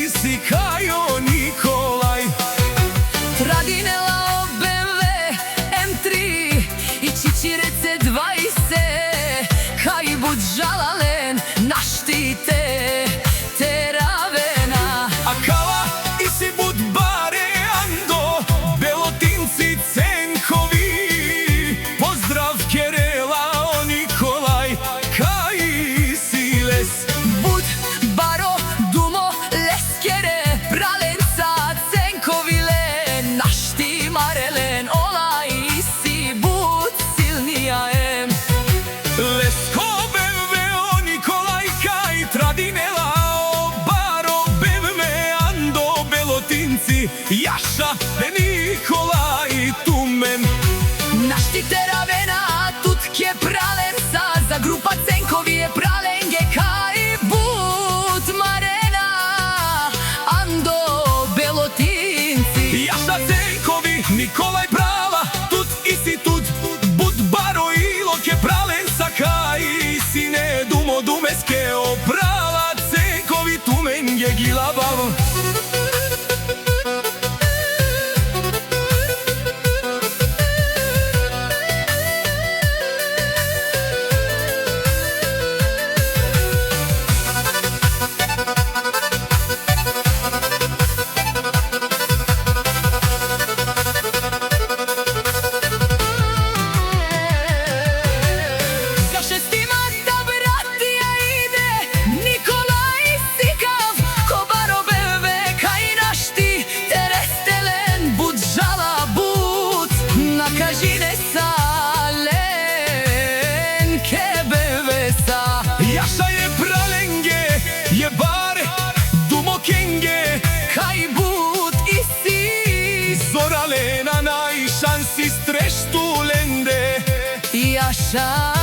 si kao Nikolaj. Tradinela BMW M3 i čičirece 20 kaj bud žalalen naštite teravena. A kava i si bud bare Ando, Belotinci Cenkovi. Pozdrav Kerela o Nikolaj, kaj si les. Bud baro dumo leskere pralenca Cenkovile našti marelen olaj si bud silnija em. Lesko BMW o Nikolaj, kaj tradinela o baro BMW Ando, Belotinci Jaša Nikolaj Tumen. Našti teravena tutke pralenca za grupa Cenkovije pralenge kaj bud marena Ando Belotinci. Jaša Cenkovi Nikolaj prava, tut i si tut. Bud baro iloke pralenca, kaj si ne dumo dumeske oprava Cenkovi Tumen je gilabav. Jaša je pralenge, je bare, dumo kenge, kaj bud i si. Zoralena najšansi streštu lende. Jaša